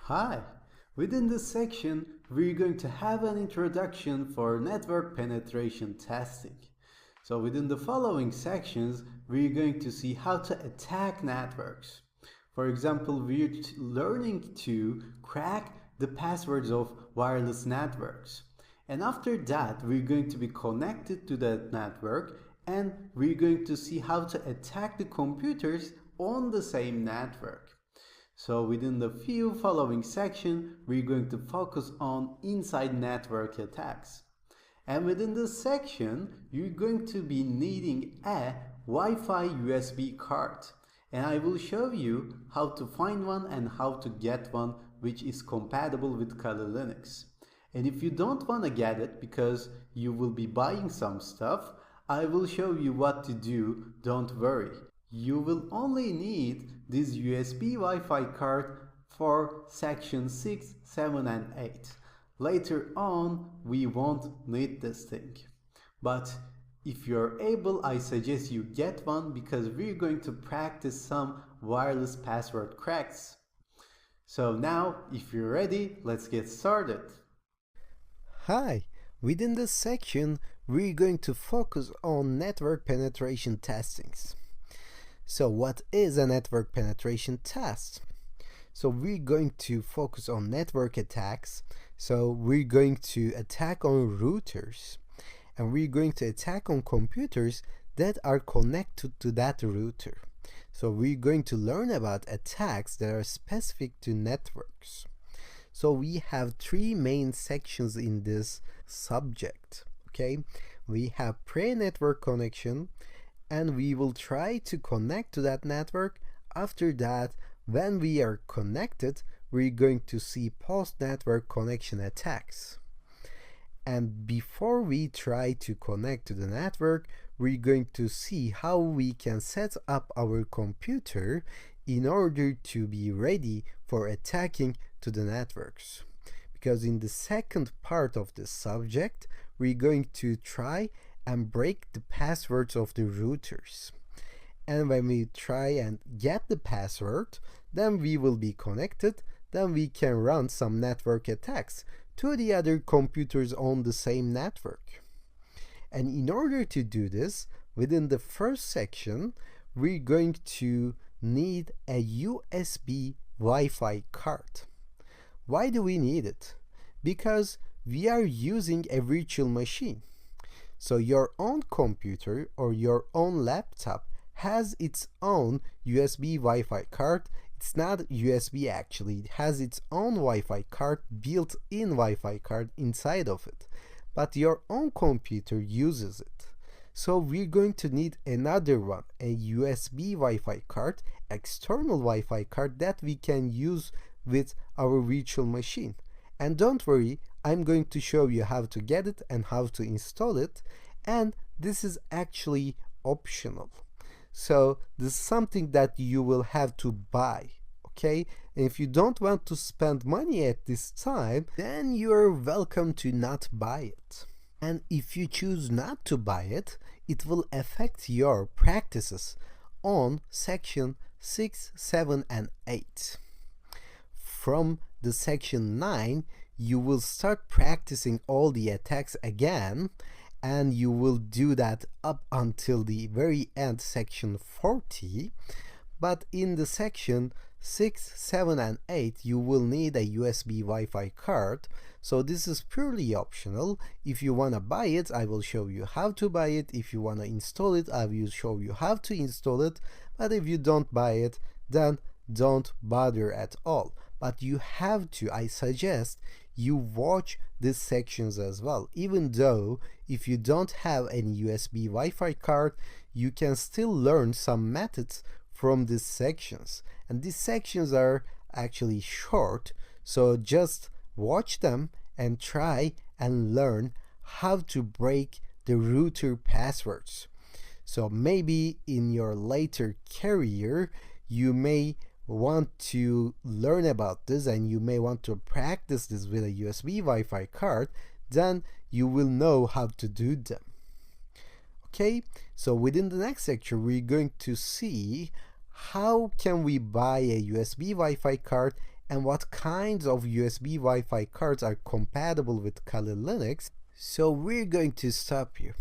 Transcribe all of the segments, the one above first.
Hi! Within this section, we're going to have an introduction for network penetration testing. So within the following sections, we're going to see how to attack networks. For example, we're learning to crack the passwords of wireless networks. And after that, we're going to be connected to that network and we're going to see how to attack the computers on the same network. So within the few following section, we're going to focus on inside network attacks. And within this section, you're going to be needing a Wi-Fi USB card. And I will show you how to find one and how to get one which is compatible with Kali Linux. And if you don't want to get it because you will be buying some stuff, I will show you what to do, don't worry. You will only need this USB Wi-Fi card for section 6, 7 and 8. Later on, we won't need this thing. But if you're able, I suggest you get one because we're going to practice some wireless password cracks. So now, if you're ready, let's get started. Hi! Within this section, we're going to focus on network penetration testings. So what is a network penetration test? So we're going to focus on network attacks. So we're going to attack on routers and we're going to attack on computers that are connected to that router. So we're going to learn about attacks that are specific to networks. So we have three main sections in this subject. Okay, we have pre-network connection, and we will try to connect to that network. After that, when we are connected, we're going to see post-network connection attacks. And before we try to connect to the network, we're going to see how we can set up our computer in order to be ready for attacking to the networks. Because in the second part of the subject, we're going to try and break the passwords of the routers. And when we try and get the password, then we will be connected, then we can run some network attacks to the other computers on the same network. And in order to do this, within the first section, we're going to need a USB Wi-Fi card. Why do we need it? Because we are using a virtual machine. So your own computer or your own laptop has its own USB Wi-Fi card. It's not USB actually, it has its own Wi-Fi card, built-in Wi-Fi card inside of it. But your own computer uses it. So we're going to need another one, a USB Wi-Fi card, external Wi-Fi card that we can use with our virtual machine. And don't worry, I'm going to show you how to get it and how to install it, and this is actually optional. So this is something that you will have to buy, okay? And if you don't want to spend money at this time, then you're welcome to not buy it. And if you choose not to buy it, it will affect your practices on section 6, 7 and 8. From the section 9, you will start practicing all the attacks again, and you will do that up until the very end, section 40. But in the section 6, 7 and 8, you will need a USB Wi-Fi card. So this is purely optional. If you want to buy it, I will show you how to buy it. If you want to install it, I will show you how to install it. But if you don't buy it, then don't bother at all. But you have to, I suggest you watch these sections as well. Even though if you don't have any USB Wi-Fi card, you can still learn some methods from these sections. And these sections are actually short, so just watch them and try and learn how to break the router passwords. So maybe in your later career, you may want to learn about this and you may want to practice this with a USB Wi-Fi card, then you will know how to do them. Okay, so within the next lecture, we're going to see how can we buy a USB Wi-Fi card and what kinds of USB Wi-Fi cards are compatible with Kali Linux. So we're going to stop here.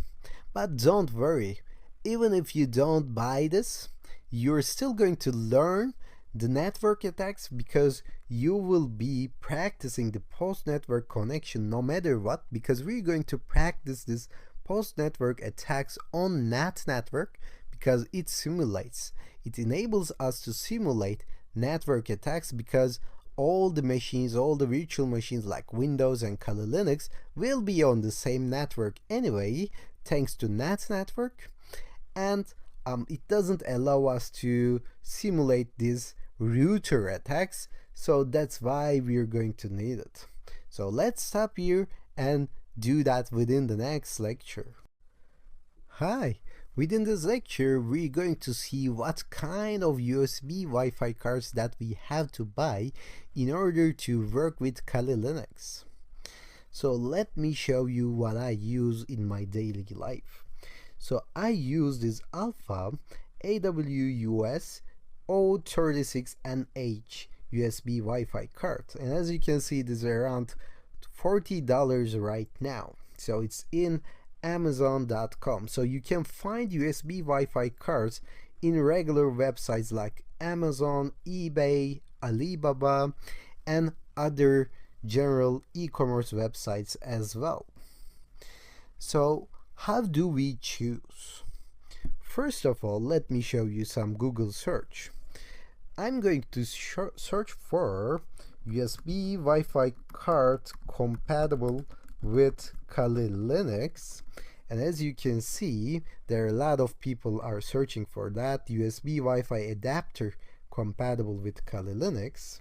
But don't worry, even if you don't buy this, you're still going to learn the network attacks because you will be practicing the post-network connection no matter what, because we're going to practice this post-network attacks on NAT network because it enables us to simulate network attacks because all the machines, all the virtual machines like Windows and Kali Linux will be on the same network anyway, thanks to NAT network, and it doesn't allow us to simulate these router attacks, so that's why we're going to need it. So let's stop here and do that within the next lecture. Hi! Within this lecture, we're going to see what kind of USB Wi-Fi cards that we have to buy in order to work with Kali Linux. So let me show you what I use in my daily life. So I use this Alpha AWUS 036NH USB Wi-Fi card, and as you can see, this is around $40 right now. So it's in Amazon.com. So you can find USB Wi-Fi cards in regular websites like Amazon, eBay, Alibaba, and other general e-commerce websites as well. So how do we choose? First of all, let me show you some Google search. I'm going to search for USB Wi-Fi card compatible with Kali Linux, and as you can see, there are a lot of people are searching for that USB Wi-Fi adapter compatible with Kali Linux.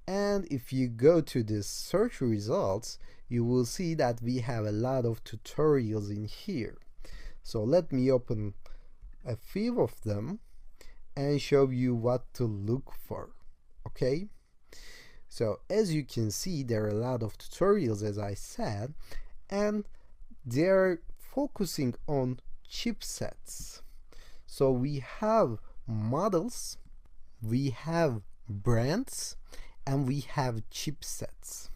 And if you go to the search results, you will see that we have a lot of tutorials in here. So let me open a few of them and show you what to look for. Okay, so as you can see, there are a lot of tutorials, as I said, and they're focusing on chipsets. So we have models, we have brands, and we have chipsets.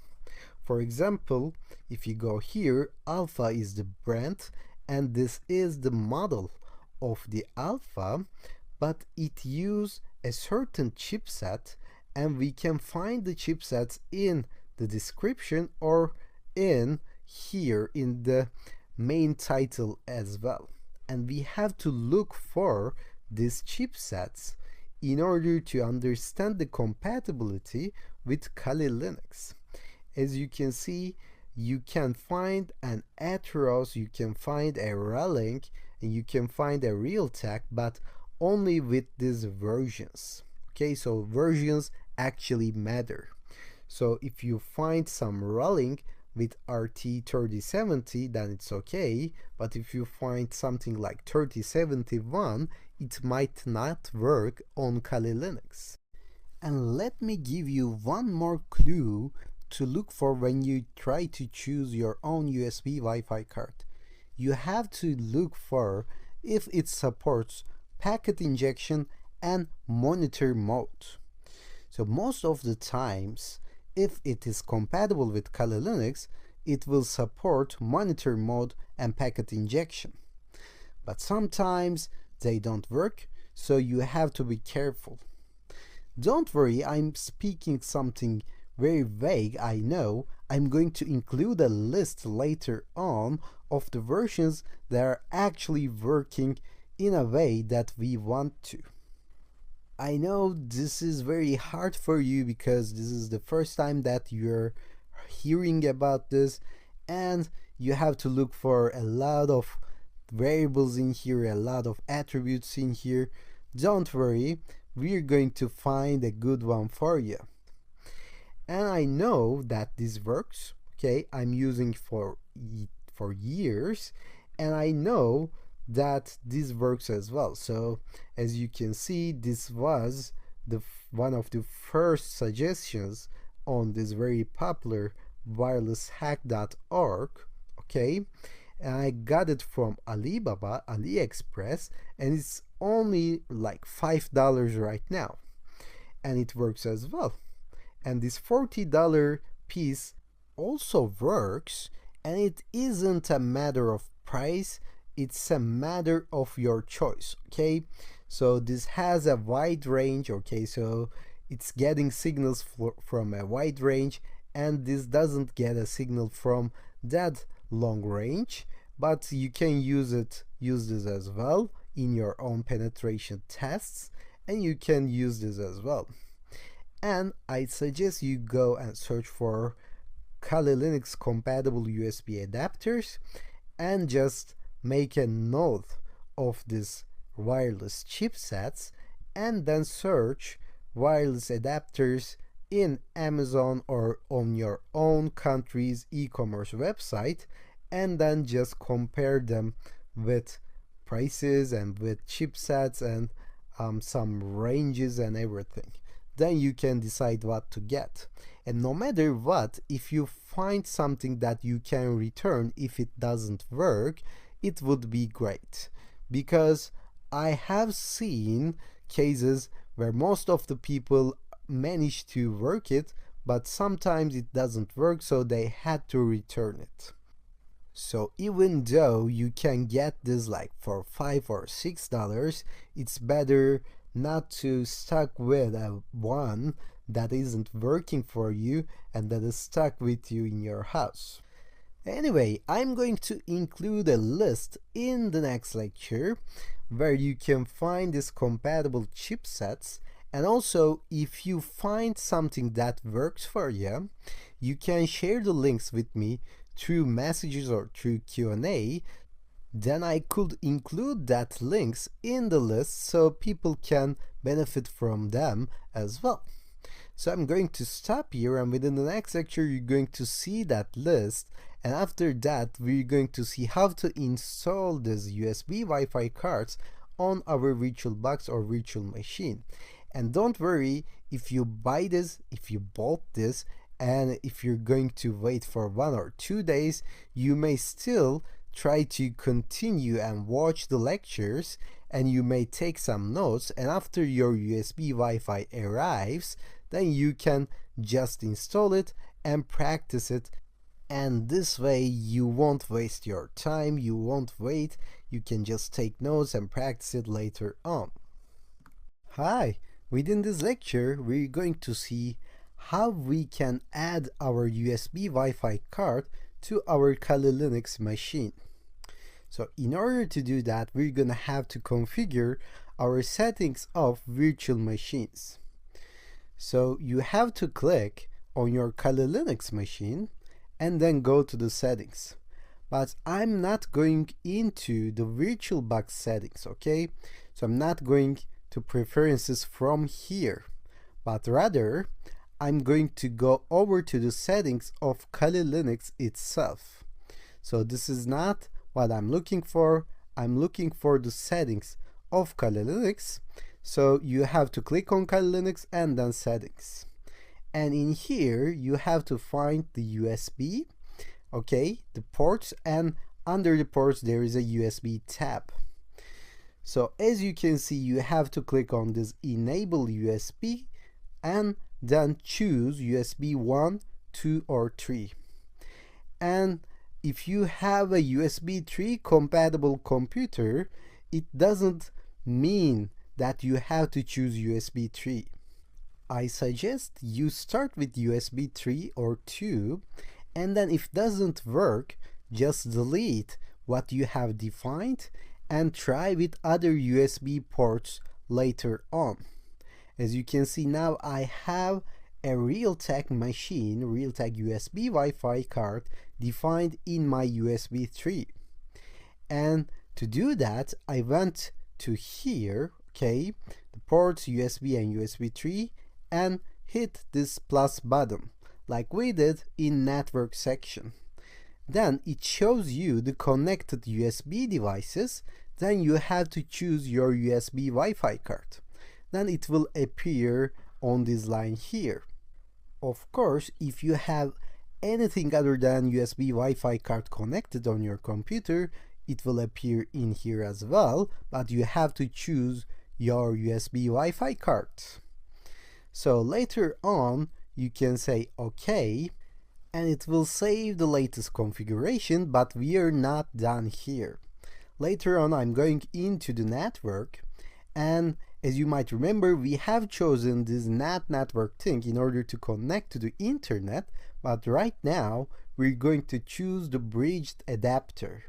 For example, if you go here, Alpha is the brand, and this is the model of the Alpha, but it uses a certain chipset, and we can find the chipsets in the description or in here in the main title as well. And we have to look for these chipsets in order to understand the compatibility with Kali Linux. As you can see, you can find an Atheros, you can find a Relink, and you can find a Realtek, but only with these versions. Okay, so versions actually matter. So if you find some Relink with RT3070, then it's okay, but if you find something like 3071, it might not work on Kali Linux. And let me give you one more clue to look for when you try to choose your own USB Wi-Fi card. You have to look for if it supports packet injection and monitor mode. So most of the times, if it is compatible with Kali Linux, it will support monitor mode and packet injection. But sometimes they don't work, so you have to be careful. Don't worry, I'm speaking something very vague, I know. I'm going to include a list later on of the versions that are actually working in a way that we want to. I know this is very hard for you because this is the first time that you're hearing about this, and you have to look for a lot of variables in here, a lot of attributes in here. Don't worry, we're going to find a good one for you. And I know that this works. Okay, I'm using for years, and I know that this works as well. So as you can see, this was one of the first suggestions on this very popular wirelesshack.org. Okay, and I got it from Alibaba, AliExpress, and it's only like $5 right now, and it works as well. and this $40 piece also works, and it isn't a matter of price, it's a matter of your choice. Okay, so this has a wide range. Okay, so it's getting signals from a wide range, and this doesn't get a signal from that long range, but you can use this as well in your own penetration tests, and you can use this as well. And I suggest you go and search for Kali Linux compatible USB adapters and just make a note of this wireless chipsets, and then search wireless adapters in Amazon or on your own country's e-commerce website, and then just compare them with prices and with chipsets and some ranges and everything. Then you can decide what to get. And no matter what, if you find something that you can return if it doesn't work, it would be great, because I have seen cases where most of the people manage to work it, but sometimes it doesn't work, so they had to return it. So even though you can get this like for $5 or $6, it's better not to stuck with a one that isn't working for you and that is stuck with you in your house. Anyway, I'm going to include a list in the next lecture where you can find these compatible chipsets, and also if you find something that works for you, you can share the links with me through messages or through Q&A. Then I could include that links in the list so people can benefit from them as well. So I'm going to stop here, and within the next lecture you're going to see that list, and after that we're going to see how to install these USB Wi-Fi cards on our VirtualBox or virtual machine. And don't worry, if you bought this, and if you're going to wait for 1 or 2 days, you may still try to continue and watch the lectures, and you may take some notes, and after your USB Wi-Fi arrives, then you can just install it and practice it, and this way you won't waste your time, you won't wait, you can just take notes and practice it later on. Hi, within this lecture we're going to see how we can add our USB Wi-Fi card to our Kali Linux machine. So in order to do that, we're gonna have to configure our settings of virtual machines. So you have to click on your Kali Linux machine and then go to the settings. But I'm not going into the VirtualBox settings, okay? So I'm not going to preferences from here, but rather I'm going to go over to the settings of Kali Linux itself. So this is not what I'm looking for. I'm looking for the settings of Kali Linux. So you have to click on Kali Linux and then settings. And in here you have to find the USB, okay, the ports, and under the ports there is a USB tab. So as you can see, you have to click on this enable USB and then choose USB 1, 2 or 3. And if you have a USB 3 compatible computer, it doesn't mean that you have to choose USB 3. I suggest you start with USB 3 or 2, and then if it doesn't work, just delete what you have defined and try with other USB ports later on. As you can see now, I have a Realtek machine, Realtek USB Wi-Fi card defined in my USB 3. And to do that, I went to here, okay, the ports USB and USB 3, and hit this plus button like we did in network section. Then it shows you the connected USB devices. Then you have to choose your USB Wi-Fi card. Then it will appear on this line here. Of course, if you have anything other than USB Wi-Fi card connected on your computer, it will appear in here as well, but you have to choose your USB Wi-Fi card. So later on, you can say OK, and it will save the latest configuration, but we are not done here. Later on, I'm going into the network, and as you might remember, we have chosen this NAT network thing in order to connect to the internet, but right now we're going to choose the bridged adapter.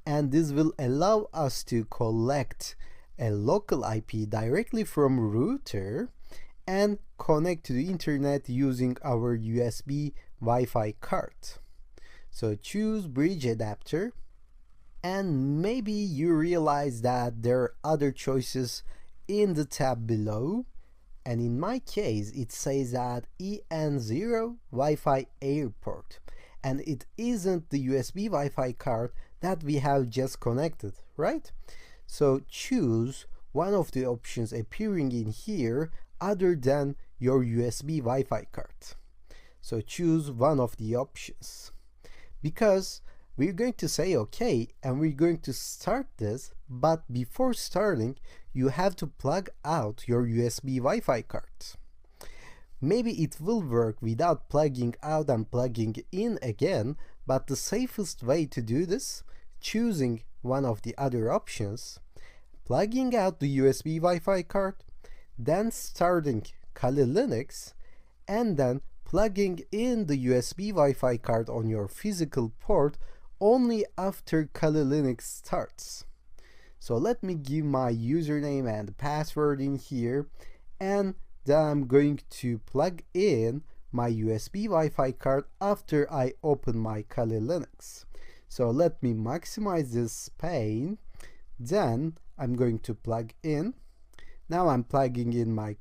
And this will allow us to collect a local IP directly from router and connect to the internet using our USB Wi-Fi card. So choose bridge adapter, and maybe you realize that there are other choices in the tab below, and in my case it says that EN0 Wi-Fi airport, and it isn't the USB Wi-Fi card that we have just connected, right? So choose one of the options appearing in here other than your USB Wi-Fi card. So choose one of the options, because we're going to say OK and we're going to start this, but before starting you have to plug out your USB Wi-Fi card. Maybe it will work without plugging out and plugging in again, but the safest way to do this, choosing one of the other options, plugging out the USB Wi-Fi card, then starting Kali Linux, and then plugging in the USB Wi-Fi card on your physical port only after Kali Linux starts. So let me give my username and password in here, and then I'm going to plug in my USB Wi-Fi card after I open my Kali Linux. So let me maximize this pane, then I'm going to plug in. Now I'm plugging in my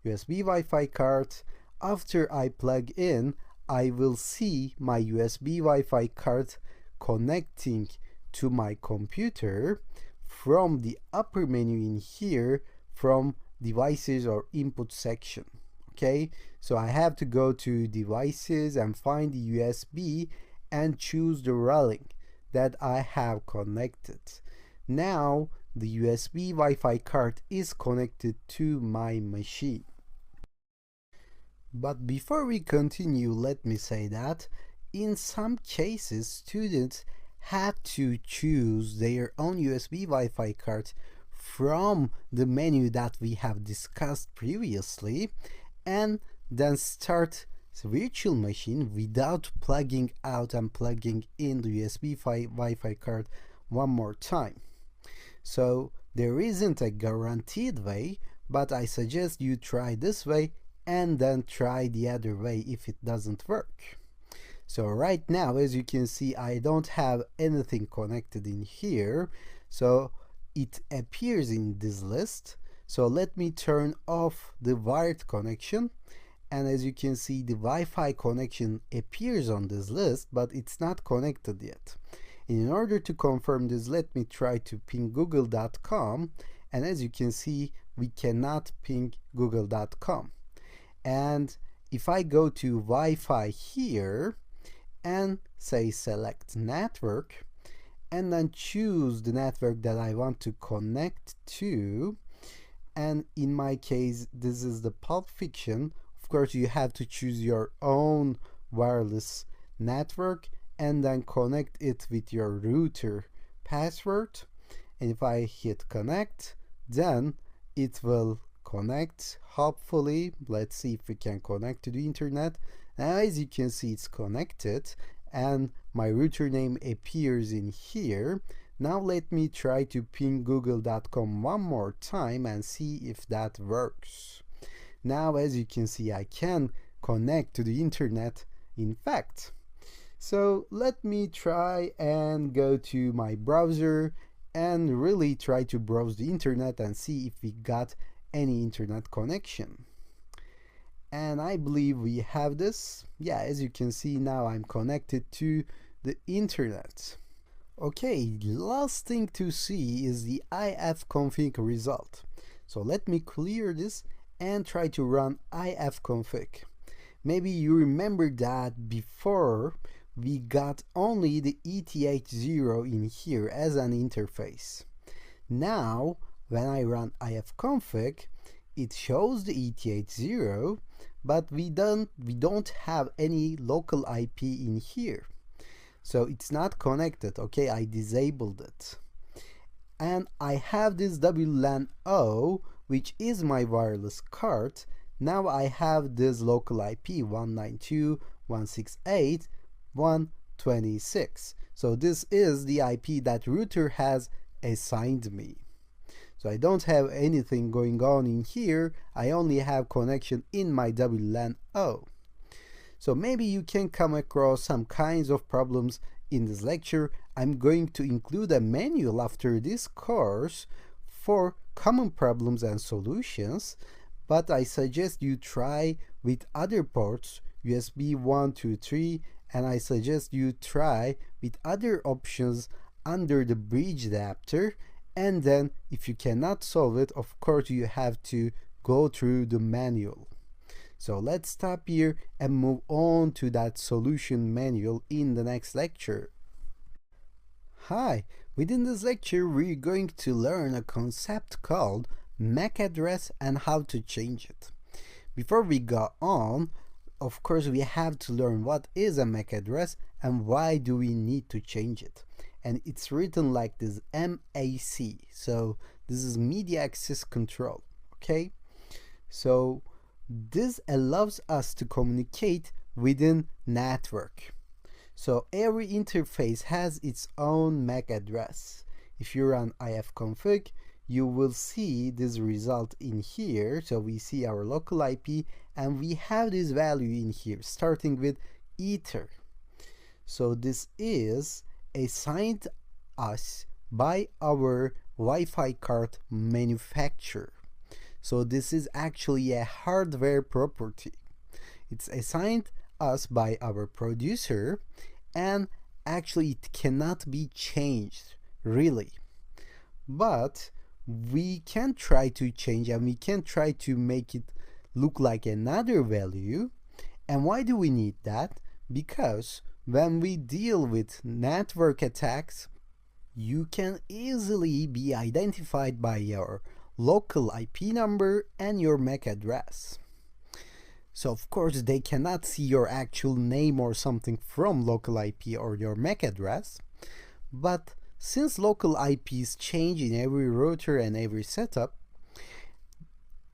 USB Wi-Fi card. After I plug in, I will see my USB Wi-Fi card connecting to my computer from the upper menu in here, from devices or input section. Okay, so I have to go to devices and find the USB and choose the railing that I have connected. Now the USB Wi-Fi card is connected to my machine. But before we continue, let me say that in some cases students had to choose their own USB Wi-Fi card from the menu that we have discussed previously, and then start the virtual machine without plugging out and plugging in the USB Wi-Fi card one more time. So there isn't a guaranteed way, but I suggest you try this way and then try the other way if it doesn't work. So right now, as you can see, I don't have anything connected in here, so it appears in this list. So let me turn off the wired connection, and as you can see, the Wi-Fi connection appears on this list, but it's not connected yet. In order to confirm this, let me try to ping google.com, and as you can see, we cannot ping google.com. And if I go to Wi-Fi here and say select network, and then choose the network that I want to connect to, and in my case this is the Pulp Fiction. Of course you have to choose your own wireless network and then connect it with your router password, and if I hit connect, then it will connect. Hopefully, let's see if we can connect to the internet. Now as you can see, it's connected and my router name appears in here. Now let me try to ping google.com one more time and see if that works. Now as you can see, I can connect to the internet, in fact. So let me try and go to my browser and really try to browse the internet and see if we got any internet connection. And I believe we have this. Yeah, as you can see, now I'm connected to the internet. Okay, last thing to see is the ifconfig result. So let me clear this and try to run ifconfig. Maybe you remember that before we got only the eth0 in here as an interface. Now when I run ifconfig, it shows the eth0, but we don't have any local IP in here. So it's not connected. Okay, I disabled it. And I have this WLAN O, which is my wireless card. Now I have this local IP 192.168.126. So this is the IP that router has assigned me. So I don't have anything going on in here. I only have connection in my WLAN O. So maybe you can come across some kinds of problems in this lecture. I'm going to include a manual after this course for common problems and solutions, but I suggest you try with other ports, USB 1, 2, 3, and I suggest you try with other options under the bridge adapter, and then if you cannot solve it, of course you have to go through the manual. So let's stop here and move on to that solution manual in the next lecture. Hi, within this lecture we're going to learn a concept called MAC address and how to change it. Before we go on, of course we have to learn what is a MAC address and why do we need to change it. And it's written like this, MAC. So this is media access control, okay? So this allows us to communicate within network. So every interface has its own MAC address. If you run ifconfig, you will see this result in here. So we see our local IP and we have this value in here starting with ether. So this is assigned us by our Wi-Fi card manufacturer. So this is actually a hardware property. It's assigned us by our producer and actually it cannot be changed really. But we can try to change and we can try to make it look like another value. And why do we need that? Because when we deal with network attacks, you can easily be identified by your local IP number and your MAC address. So of course they cannot see your actual name or something from local IP or your MAC address, but since local IPs change in every router and every setup,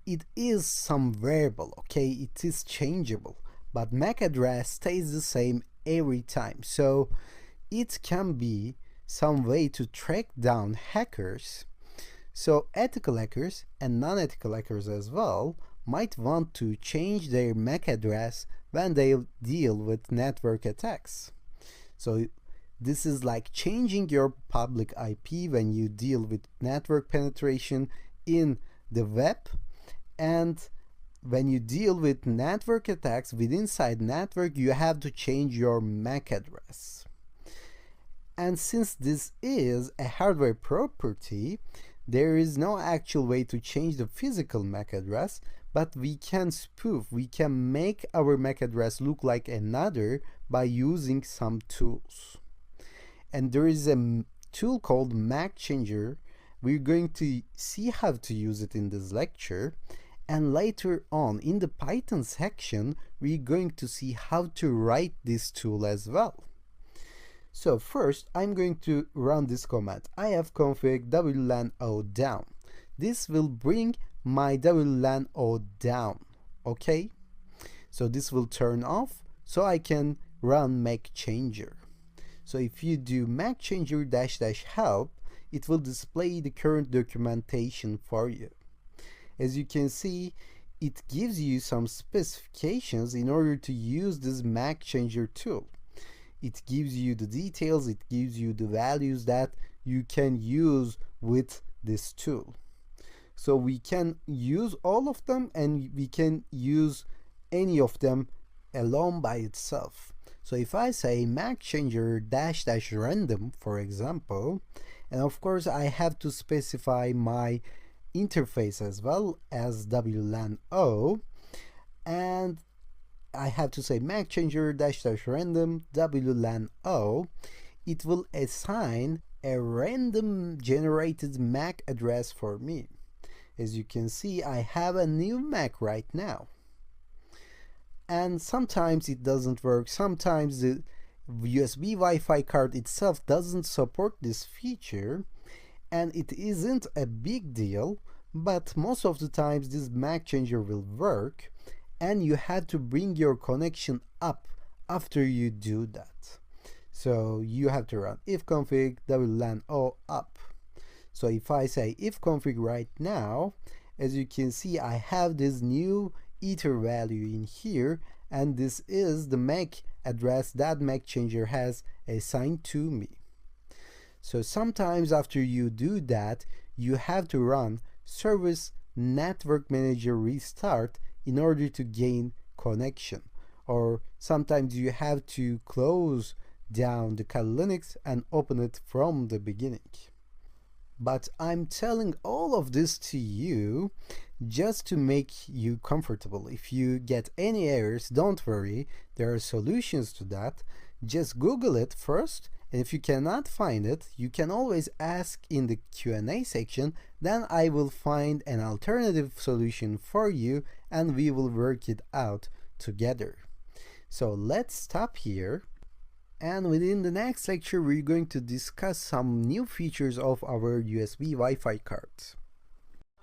it is some variable, okay? It is changeable, but MAC address stays the same every time. So it can be some way to track down hackers. So ethical hackers and non-ethical hackers as well might want to change their MAC address when they deal with network attacks. So this is like changing your public IP when you deal with network penetration in the web, and when you deal with network attacks within inside network, you have to change your MAC address. And since this is a hardware property, there is no actual way to change the physical MAC address, but we can spoof, we can make our MAC address look like another by using some tools. And there is a tool called MAC Changer. We're going to see how to use it in this lecture. And later on in the Python section, we're going to see how to write this tool as well. So first, I'm going to run this command, ifconfig WLAN O down. This will bring my WLAN O down, okay? So this will turn off, so I can run MAC Changer. So if you do MAC Changer -- help, it will display the current documentation for you. As you can see, it gives you some specifications in order to use this MAC Changer tool. It gives you the details, it gives you the values that you can use with this tool. So we can use all of them and we can use any of them alone by itself. So if I say MAC Changer -- random, for example, and of course I have to specify my interface as well as WLAN O, and I have to say MAC Changer -- random WLAN O, it will assign a random generated MAC address for me. As you can see, I have a new MAC right now. and sometimes it doesn't work. Sometimes the USB Wi-Fi card itself doesn't support this feature, and it isn't a big deal, but most of the times this MAC changer will work, and you had to bring your connection up after you do that. So you have to run ifconfig wlan o up. So if I say ifconfig right now, as you can see, I have this new ether value in here, and this is the MAC address that MAC changer has assigned to me. So sometimes after you do that, you have to run service network manager restart in order to gain connection, or sometimes you have to close down the Kali Linux and open it from the beginning. But I'm telling all of this to you just to make you comfortable. If you get any errors, don't worry, there are solutions to that. Just Google it first, and if you cannot find it, you can always ask in the Q&A section, then I will find an alternative solution for you and we will work it out together. So let's stop here, and within the next lecture we're going to discuss some new features of our USB Wi-Fi cards.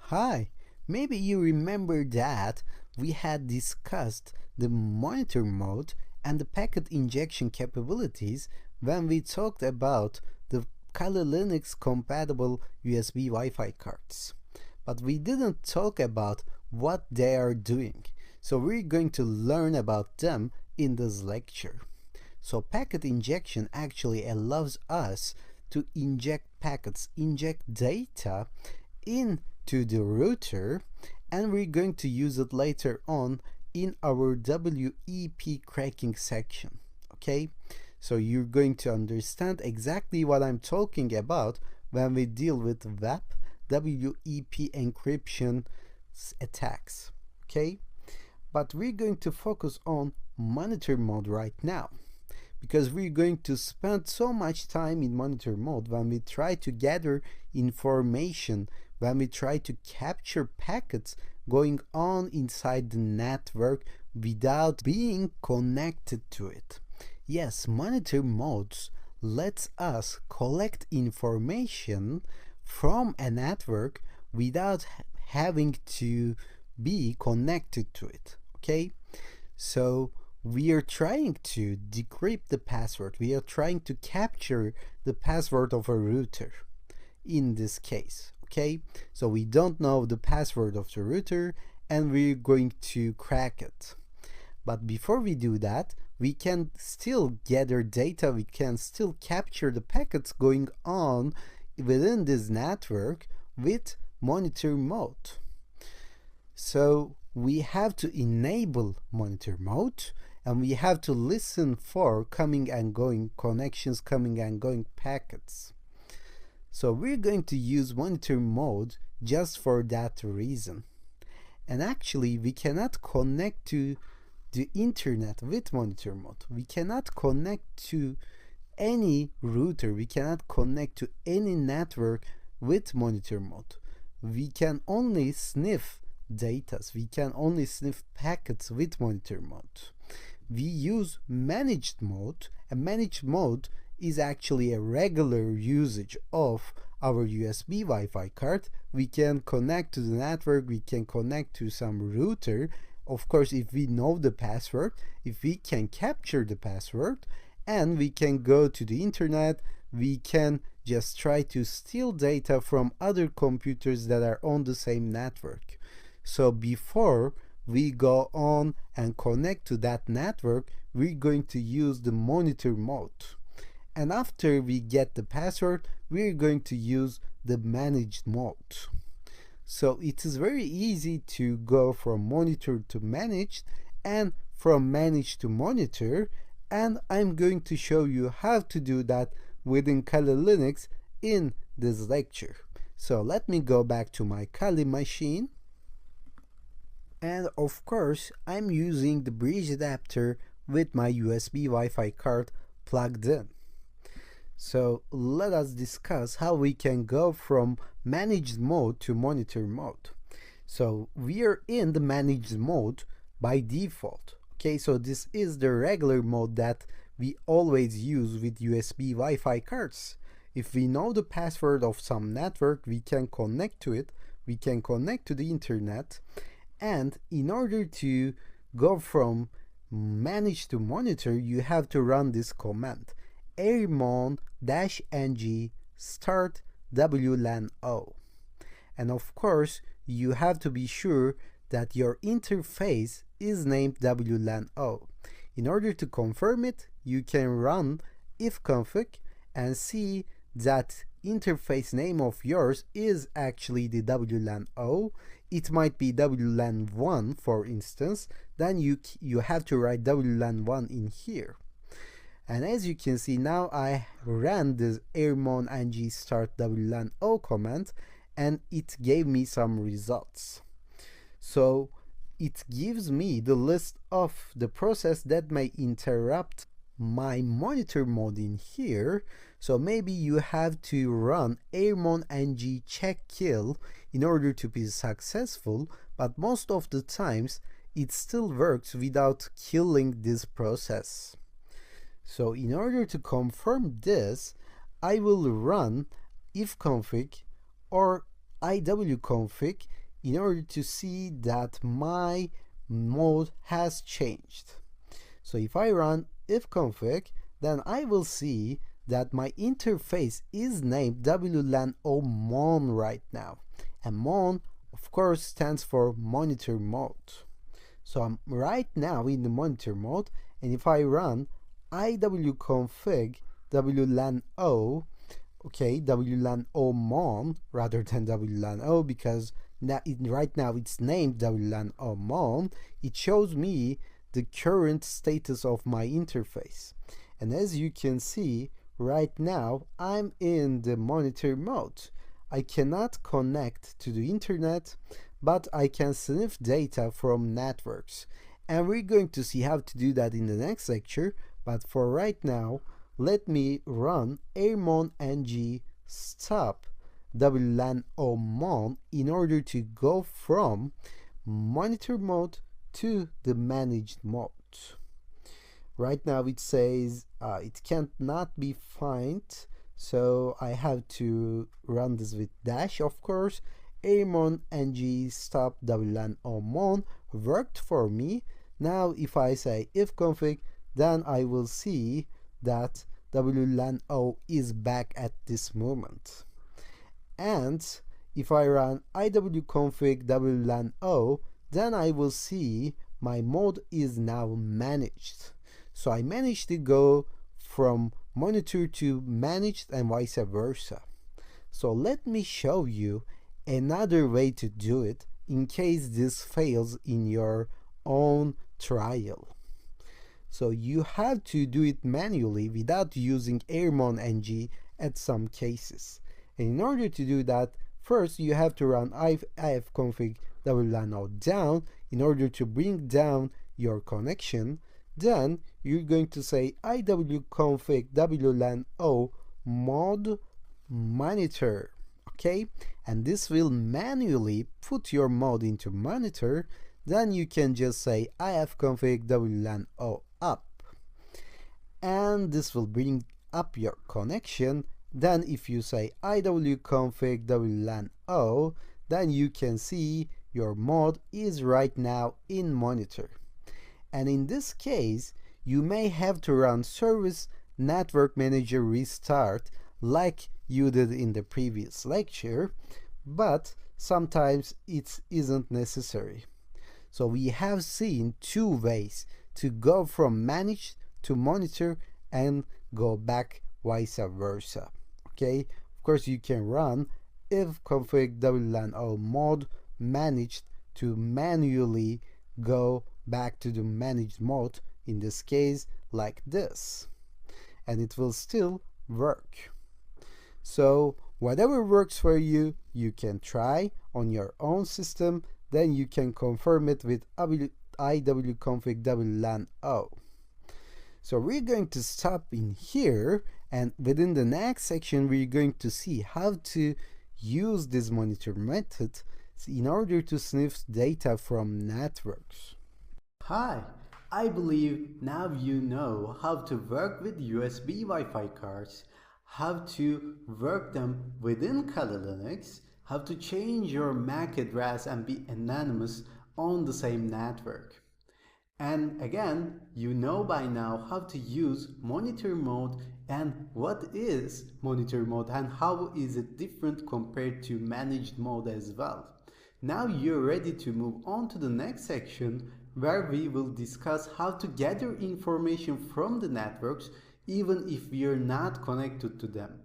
Hi, maybe you remember that we had discussed the monitor mode and the packet injection capabilities when we talked about the Kali Linux compatible USB Wi-Fi cards. But we didn't talk about what they are doing, so we're going to learn about them in this lecture. So packet injection actually allows us to inject packets, inject data into the router, and we're going to use it later on in our WEP cracking section. Okay, so you're going to understand exactly what I'm talking about when we deal with WEP encryption attacks. Okay, but we're going to focus on monitor mode right now, because we're going to spend so much time in monitor mode when we try to gather information, when we try to capture packets going on inside the network without being connected to it. Yes, monitor modes lets us collect information from a network without having to be connected to it. Okay, so we are trying to decrypt the password. We are trying to capture the password of a router in this case. Okay, so we don't know the password of the router and we're going to crack it. But before we do that, we can still gather data, we can still capture the packets going on within this network with monitor mode. So we have to enable monitor mode, and we have to listen for coming and going connections, coming and going packets. So we're going to use monitor mode just for that reason. And actually we cannot connect to the internet with monitor mode. We cannot connect to any router. We cannot connect to any network with monitor mode. We can only sniff data. We can only sniff packets with monitor mode. We use managed mode, and managed mode is actually a regular usage of our USB Wi-Fi card. We can connect to the network, we can connect to some router, of course if we know the password, if we can capture the password, and we can go to the internet, we can just try to steal data from other computers that are on the same network. So before we go on and connect to that network, we're going to use the monitor mode. And after we get the password, we're going to use the managed mode. So it is very easy to go from monitor to managed and from managed to monitor, and I'm going to show you how to do that within Kali Linux in this lecture. So let me go back to my Kali machine. And of course, I'm using the bridge adapter with my USB Wi-Fi card plugged in. So let us discuss how we can go from managed mode to monitor mode. So we are in the managed mode by default. Okay, so this is the regular mode that we always use with USB Wi-Fi cards. If we know the password of some network, we can connect to it, we can connect to the internet, and in order to go from manage to monitor, you have to run this command, airmon-ng start WLAN-O. And of course, you have to be sure that your interface is named WLAN-O. In order to confirm it, you can run ifconfig and see that interface name of yours is actually the WLAN-O. It might be WLAN1, for instance. Then you have to write WLAN1 in here. And as you can see, now I ran this airmon-ng start WLAN-O command, and it gave me some results. So it gives me the list of the process that may interrupt my monitor mode in here. So maybe you have to run airmon-ng check kill in order to be successful, but most of the times it still works without killing this process. So in order to confirm this, I will run ifconfig or iwconfig in order to see that my mode has changed. So if I run ifconfig, then I will see that my interface is named WLAN-O mon right now. And mon, of course, stands for monitor mode. So I'm right now in the monitor mode, and if I run iwconfig WLAN-O, okay, WLAN-O mon rather than WLAN-O, because right now it's named WLAN-O mon, it shows me the current status of my interface. And as you can see, right now I'm in the monitor mode. I cannot connect to the internet, but I can sniff data from networks. And we're going to see how to do that in the next lecture, but for right now, let me run airmon-ng stop WLAN-O mon in order to go from monitor mode to the managed mode. Right now it says it can't not be found, so I have to run this with dash, of course. airmon-ng stop WLAN-O mon worked for me. Now if I say ifconfig, then I will see that WLAN-O is back at this moment. And if I run iwconfig WLAN-O, then I will see my mode is now managed. So I managed to go from monitor to managed and vice versa. So let me show you another way to do it in case this fails in your own trial. So you have to do it manually without using airmon-ng at some cases. And in order to do that, first you have to run ifconfig WLAN-O down in order to bring down your connection. Then you're going to say iwconfig WLAN-O mod monitor, okay? And this will manually put your mode into monitor. Then you can just say ifconfig WLAN-O up, and this will bring up your connection. Then if you say iwconfig WLAN-O, then you can see your mode is right now in monitor. And in this case, you may have to run service network manager restart like you did in the previous lecture, but sometimes it isn't necessary. So we have seen two ways to go from managed to monitor and go back vice versa. Okay, of course you can run ifconfig WLAN-O mod managed to manually go back to the managed mode, in this case like this, and it will still work. So whatever works for you, you can try on your own system, then you can confirm it with iwconfig WLAN-O. So we're going to stop in here, and within the next section we're going to see how to use this monitor method in order to sniff data from networks. Hi, I believe now you know how to work with USB Wi-Fi cards, how to work them within Kali Linux, how to change your MAC address and be anonymous on the same network. And again, you know by now how to use monitor mode and what is monitor mode and how is it different compared to managed mode as well. Now you're ready to move on to the next section where we will discuss how to gather information from the networks even if we are not connected to them.